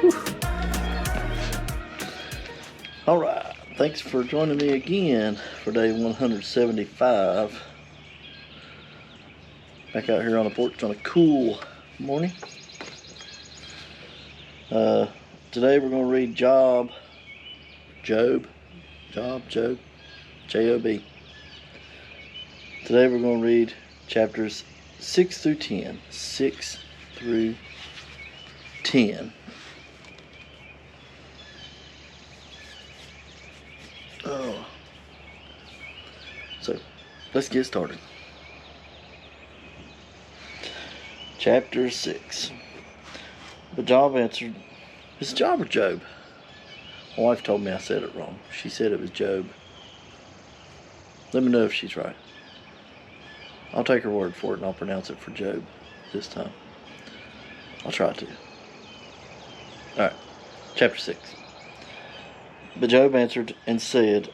Whew. All right, thanks for joining me again for day 175. Back out here on the porch on a cool morning. Today we're going to read Job, Job, Job, J-O-B. Today we're going to read chapters 6 through 10. 6 through 10. So, let's get started. Chapter 6. But Job answered, is it Job or Job? My wife told me I said it wrong. She said it was Job. Let me know if she's right. I'll take her word for it and I'll pronounce it for Job this time. I'll try to. Alright, chapter 6. But Job answered and said,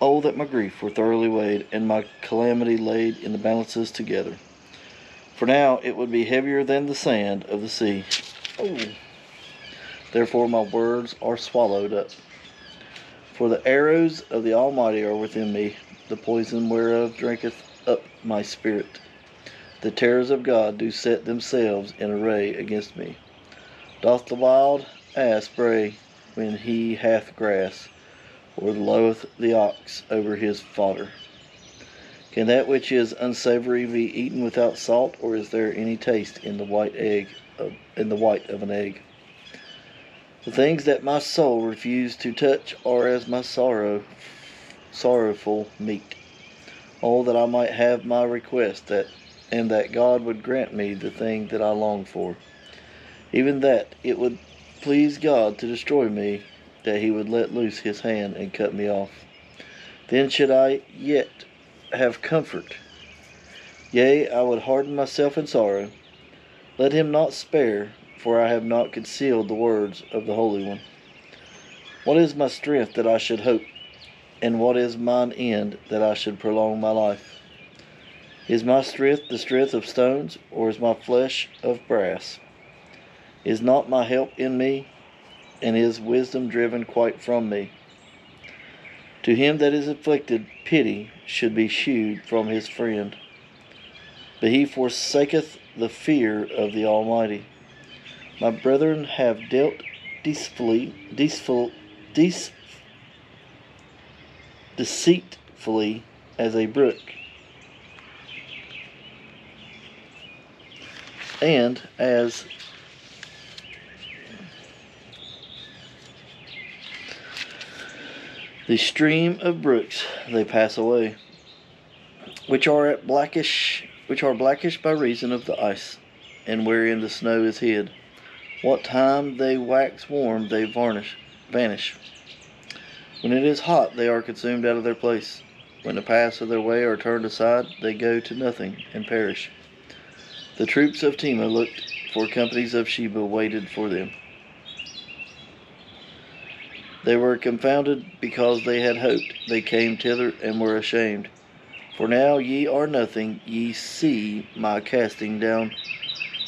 oh, that my grief were thoroughly weighed, and my calamity laid in the balances together. For now it would be heavier than the sand of the sea. Oh. Therefore my words are swallowed up. For the arrows of the Almighty are within me, the poison whereof drinketh up my spirit. The terrors of God do set themselves in array against me. Doth the wild ass bray when he hath grass, or loweth the ox over his fodder? Can that which is unsavory be eaten without salt, or is there any taste in the white of an egg? The things that my soul refused to touch are as my sorrowful meat. Oh, that I might have my request, and that God would grant me the thing that I long for. Even that it would please God to destroy me, that he would let loose his hand and cut me off. Then should I yet have comfort. Yea, I would harden myself in sorrow. Let him not spare, for I have not concealed the words of the Holy One. What is my strength that I should hope? And what is mine end that I should prolong my life? Is my strength the strength of stones, or is my flesh of brass? Is not my help in me, and is wisdom driven quite from me? To him that is afflicted, pity should be shewed from his friend. But he forsaketh the fear of the Almighty. My brethren have dealt deceitfully as a brook, and as the stream of brooks they pass away, which are blackish by reason of the ice, and wherein the snow is hid. What time they wax warm, they vanish. When it is hot, they are consumed out of their place. When the paths of their way are turned aside, they go to nothing and perish. The troops of Tema looked for companies of Sheba, waited for them. They were confounded because they had hoped. They came thither and were ashamed. For now ye are nothing. Ye see my casting down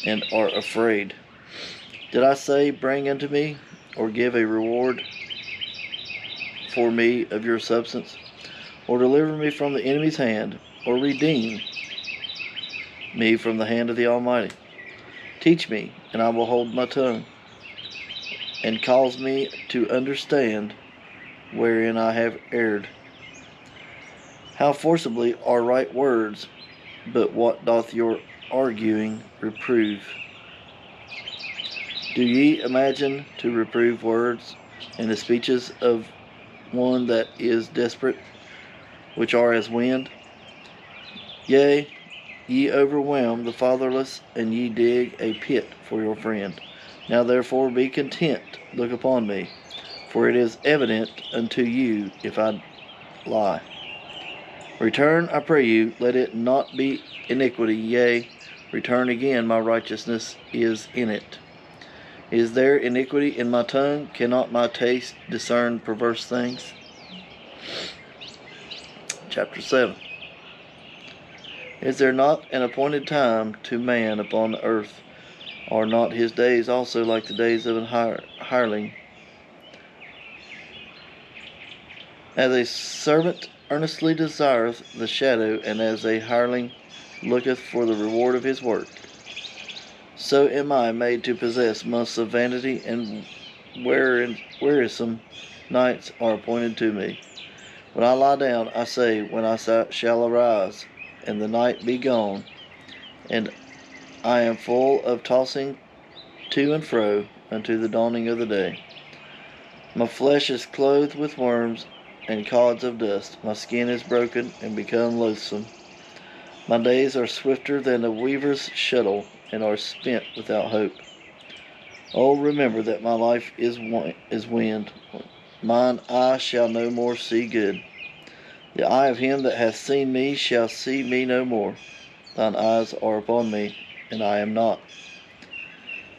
and are afraid. Did I say, bring unto me, or give a reward for me of your substance, or deliver me from the enemy's hand, or redeem me from the hand of the Almighty? Teach me, and I will hold my tongue, and cause me to understand wherein I have erred. How forcibly are right words, but what doth your arguing reprove? Do ye imagine to reprove words, and the speeches of one that is desperate, which are as wind? Yea, ye overwhelm the fatherless, and ye dig a pit for your friend. Now therefore be content, look upon me, for it is evident unto you if I lie. Return, I pray you, let it not be iniquity, yea, return again, my righteousness is in it. Is there iniquity in my tongue? Cannot my taste discern perverse things? Chapter 7. Is there not an appointed time to man upon the earth? Are not his days also like the days of an hireling? As a servant earnestly desireth the shadow, and as a hireling looketh for the reward of his work, so am I made to possess months of vanity, and wearisome nights are appointed to me. When I lie down, I say, when I shall arise, and the night be gone, and I am full of tossing to and fro unto the dawning of the day. My flesh is clothed with worms and clods of dust. My skin is broken and become loathsome. My days are swifter than a weaver's shuttle, and are spent without hope. Oh, remember that my life is wind. Mine eye shall no more see good. The eye of him that hath seen me shall see me no more. Thine eyes are upon me, and I am not.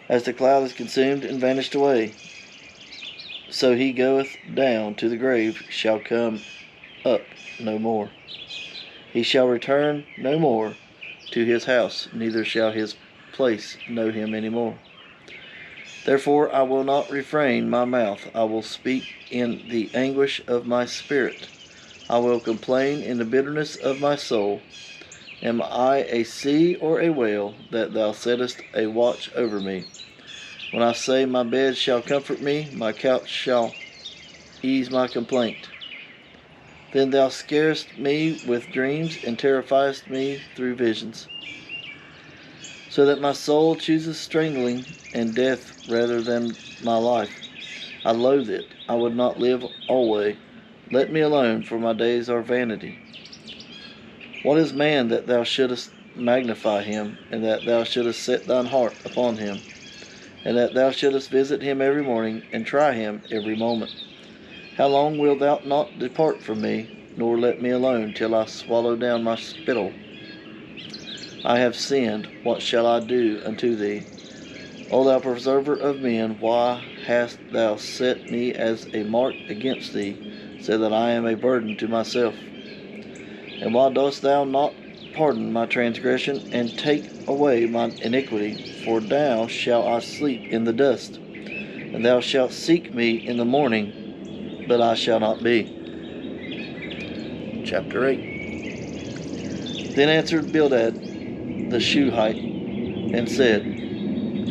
As the cloud is consumed and vanished away, so he goeth down to the grave, shall come up no more. He shall return no more to his house, neither shall his place know him any more. Therefore I will not refrain my mouth. I will speak in the anguish of my spirit. I will complain in the bitterness of my soul. Am I a sea or a whale, that thou settest a watch over me? When I say, my bed shall comfort me, my couch shall ease my complaint. Then thou scarest me with dreams, and terrifiest me through visions, so that my soul chooses strangling and death rather than my life. I loathe it. I would not live alway. Let me alone, for my days are vanity. What is man that thou shouldest magnify him, and that thou shouldest set thine heart upon him, and that thou shouldest visit him every morning, and try him every moment? How long wilt thou not depart from me, nor let me alone, till I swallow down my spittle? I have sinned. What shall I do unto thee? O thou preserver of men, why hast thou set me as a mark against thee, so that I am a burden to myself? And why dost thou not pardon my transgression, and take away my iniquity? For now shall I sleep in the dust, and thou shalt seek me in the morning, but I shall not be. Chapter 8. Then answered Bildad the Shuhite, and said,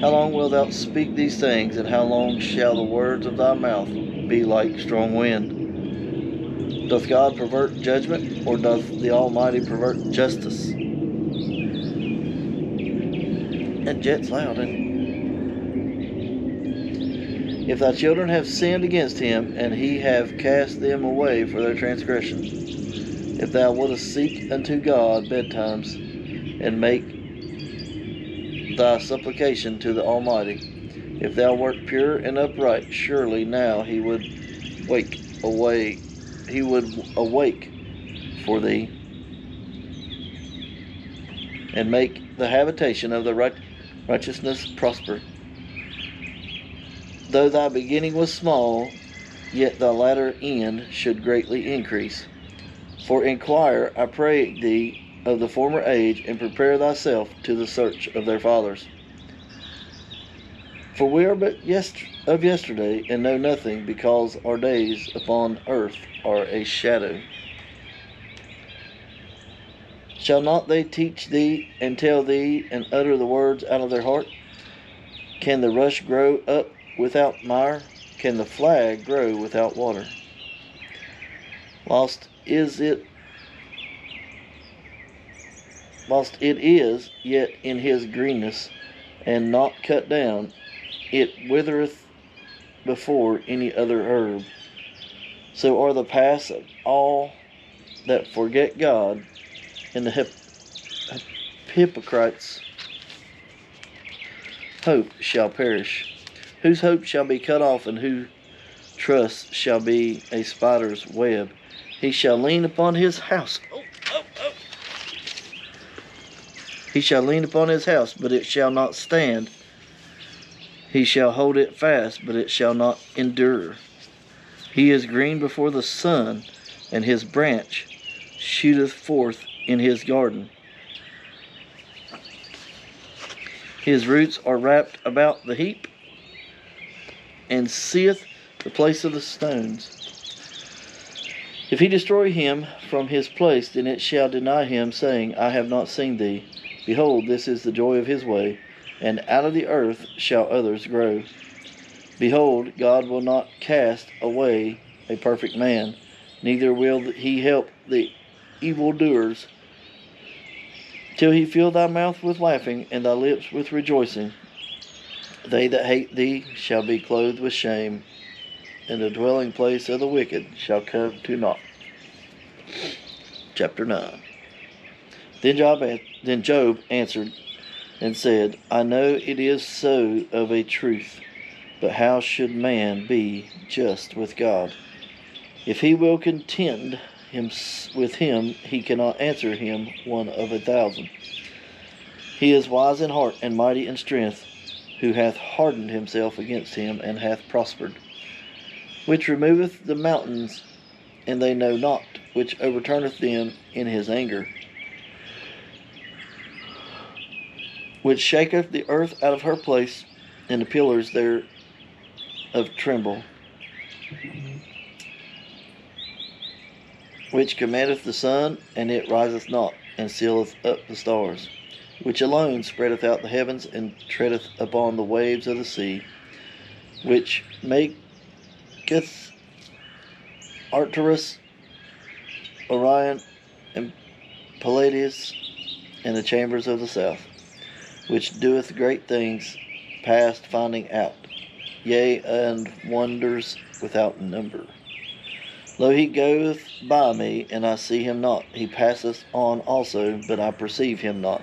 How long wilt thou speak these things, and how long shall the words of thy mouth be like strong wind? Doth God pervert judgment, or doth the Almighty pervert justice? That jet's loud, and if thy children have sinned against him, and he have cast them away for their transgression, if thou wouldest seek unto God betimes, and make thy supplication to the Almighty, if thou wert pure and upright, surely now he would awake for thee, and make the habitation of the righteousness prosper. Though thy beginning was small, yet thy latter end should greatly increase. For inquire, I pray thee, of the former age, and prepare thyself to the search of their fathers. For we are but of yesterday, and know nothing, because our days upon earth are a shadow. Shall not they teach thee, and tell thee, and utter the words out of their heart? Can the rush grow up without mire? Can the flag grow without water? Whilst it is yet in his greenness, and not cut down, it withereth before any other herb. So are the paths of all that forget God, and the hypocrites' hope shall perish. Whose hope shall be cut off, and whose trust shall be a spider's web. He shall lean upon his house. He shall lean upon his house, but it shall not stand. He shall hold it fast, but it shall not endure. He is green before the sun, and his branch shooteth forth in his garden. His roots are wrapped about the heap, and seeth the place of the stones. If he destroy him from his place, then it shall deny him, saying, I have not seen thee. Behold, this is the joy of his way, and out of the earth shall others grow. Behold, God will not cast away a perfect man, neither will he help the evildoers, till he fill thy mouth with laughing, and thy lips with rejoicing. They that hate thee shall be clothed with shame, and the dwelling place of the wicked shall come to naught. Chapter 9. Then Job answered and said, I know it is so of a truth, but how should man be just with God? If he will contend with him, he cannot answer him 1 of 1,000. He is wise in heart and mighty in strength, who hath hardened himself against him, and hath prospered. Which removeth the mountains, and they know not, which overturneth them in his anger. Which shaketh the earth out of her place, and the pillars thereof tremble. Which commandeth the sun, and it riseth not, and sealeth up the stars. Which alone spreadeth out the heavens, and treadeth upon the waves of the sea. Which maketh Arcturus, Orion, and Palladius, and the chambers of the south. Which doeth great things past finding out, yea, and wonders without number. Lo, he goeth by me, and I see him not. He passeth on also, but I perceive him not.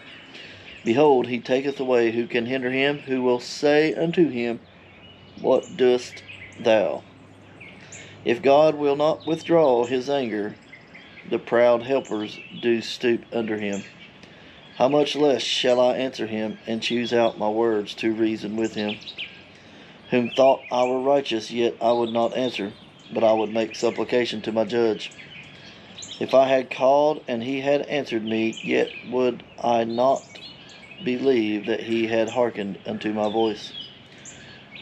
Behold, he taketh away, who can hinder him? Who will say unto him, What doest thou? If God will not withdraw his anger, the proud helpers do stoop under him. How much less shall I answer him, and choose out my words to reason with him? Whom thought I were righteous, yet I would not answer, but I would make supplication to my judge. If I had called, and he had answered me, yet would I not believe that he had hearkened unto my voice.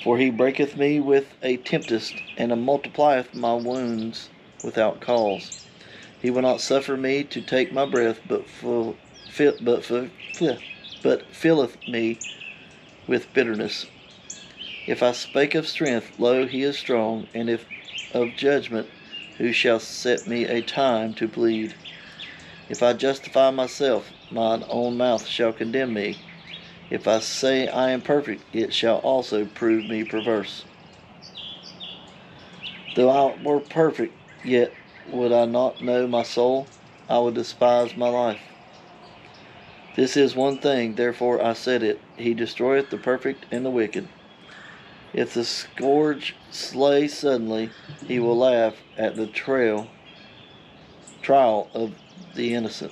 For he breaketh me with a tempest, and multiplieth my wounds without cause. He will not suffer me to take my breath, but filleth me with bitterness. If I spake of strength, lo, he is strong, and if of judgment, who shall set me a time to plead? If I justify myself, mine own mouth shall condemn me. If I say I am perfect, it shall also prove me perverse. Though I were perfect, yet would I not know my soul, I would despise my life. This is one thing, therefore I said it, he destroyeth the perfect and the wicked. If the scourge slay suddenly, he will laugh at the trial of the innocent.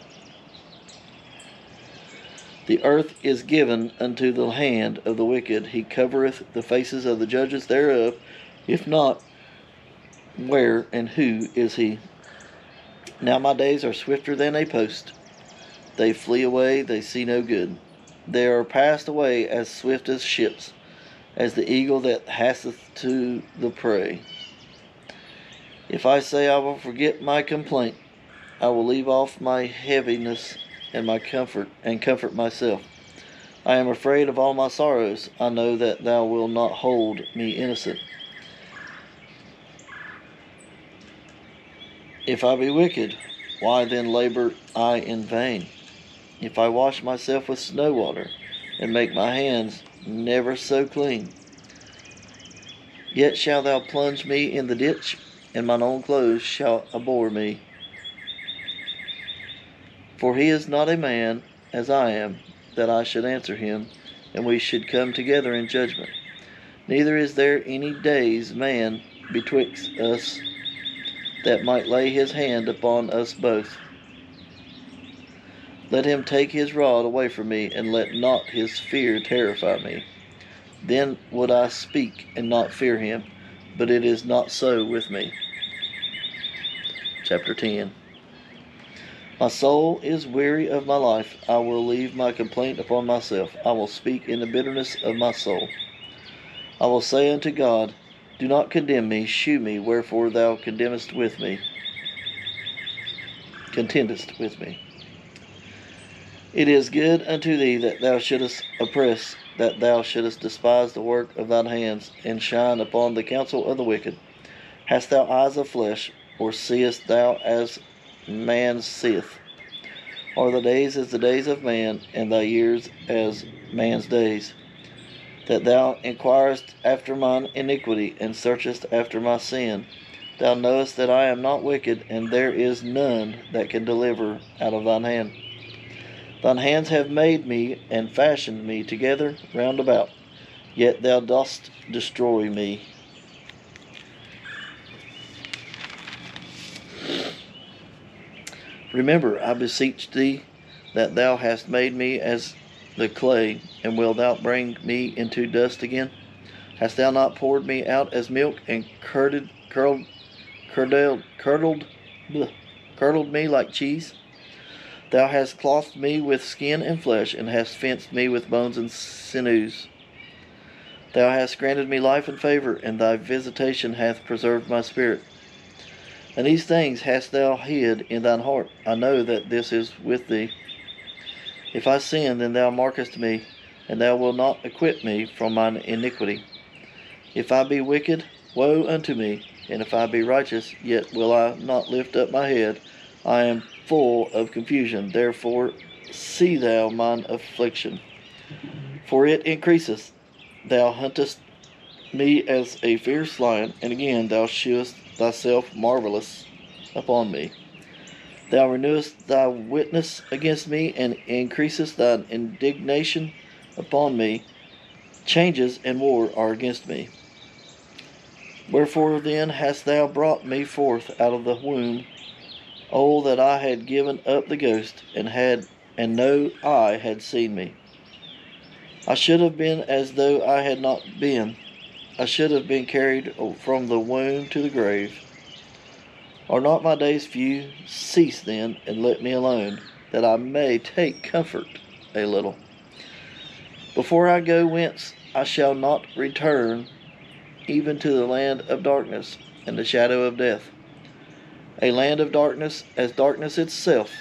The earth is given unto the hand of the wicked. He covereth the faces of the judges thereof. If not, where and who is he? Now my days are swifter than a post. They flee away, they see no good. They are passed away as swift as ships, as the eagle that hasteth to the prey. If I say I will forget my complaint, I will leave off my heaviness and comfort myself. I am afraid of all my sorrows. I know that thou wilt not hold me innocent. If I be wicked, why then labor I in vain? If I wash myself with snow water, and make my hands never so clean, yet shalt thou plunge me in the ditch, and mine own clothes shall abhor me. For he is not a man as I am, that I should answer him, and we should come together in judgment. Neither is there any days man betwixt us that might lay his hand upon us both. Let him take his rod away from me, and let not his fear terrify me. Then would I speak and not fear him, but it is not so with me. Chapter 10. My soul is weary of my life. I will leave my complaint upon myself. I will speak in the bitterness of my soul. I will say unto God, do not condemn me, shew me, wherefore thou contendest with me. It is good unto thee that thou shouldest oppress, that thou shouldest despise the work of thine hands, and shine upon the counsel of the wicked. Hast thou eyes of flesh, or seest thou as man seeth? Are the days as the days of man, and thy years as man's days? That thou inquirest after mine iniquity, and searchest after my sin. Thou knowest that I am not wicked, and there is none that can deliver out of thine hand. Thine hands have made me, and fashioned me together round about, yet thou dost destroy me. Remember, I beseech thee, that thou hast made me as the clay, and wilt thou bring me into dust again? Hast thou not poured me out as milk, and curdled me like cheese? Thou hast clothed me with skin and flesh, and hast fenced me with bones and sinews. Thou hast granted me life and favor, and thy visitation hath preserved my spirit. And these things hast thou hid in thine heart. I know that this is with thee. If I sin, then thou markest me, and thou wilt not acquit me from mine iniquity. If I be wicked, woe unto me, and if I be righteous, yet will I not lift up my head. I am full of confusion, therefore see thou mine affliction. For it increaseth. Thou huntest me as a fierce lion, and again thou shewest thyself marvelous upon me. Thou renewest thy witness against me, and increasest thine indignation upon me. Changes and war are against me. Wherefore then hast thou brought me forth out of the womb? Oh, that I had given up the ghost, and no eye had seen me. I should have been as though I had not been. I should have been carried from the womb to the grave. Are not my days few? Cease then, and let me alone, that I may take comfort a little. Before I go whence, I shall not return, even to the land of darkness and the shadow of death. A land of darkness as darkness itself,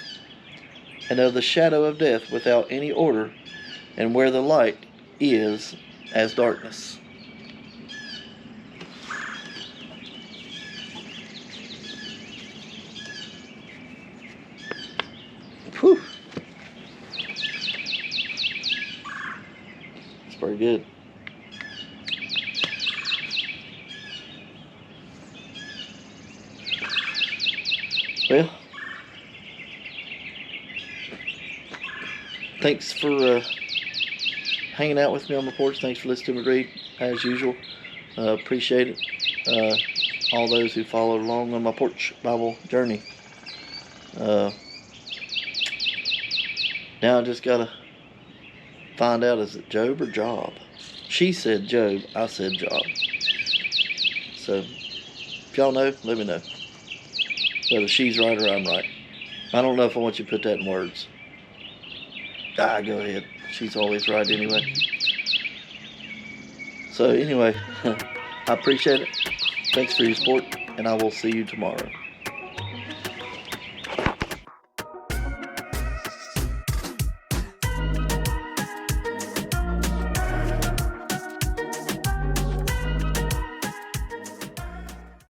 and of the shadow of death without any order, and where the light is as darkness. Whew. It's pretty good. Well, thanks for hanging out with me on my porch. Thanks for listening to me read, as usual. Appreciate it. All those who followed along on my Porch Bible journey. Now I just gotta find out, is it Job or Job? She said Job, I said Job. So, if y'all know, let me know. Whether she's right or I'm right. I don't know if I want you to put that in words. Go ahead. She's always right anyway. So anyway, I appreciate it. Thanks for your support, and I will see you tomorrow.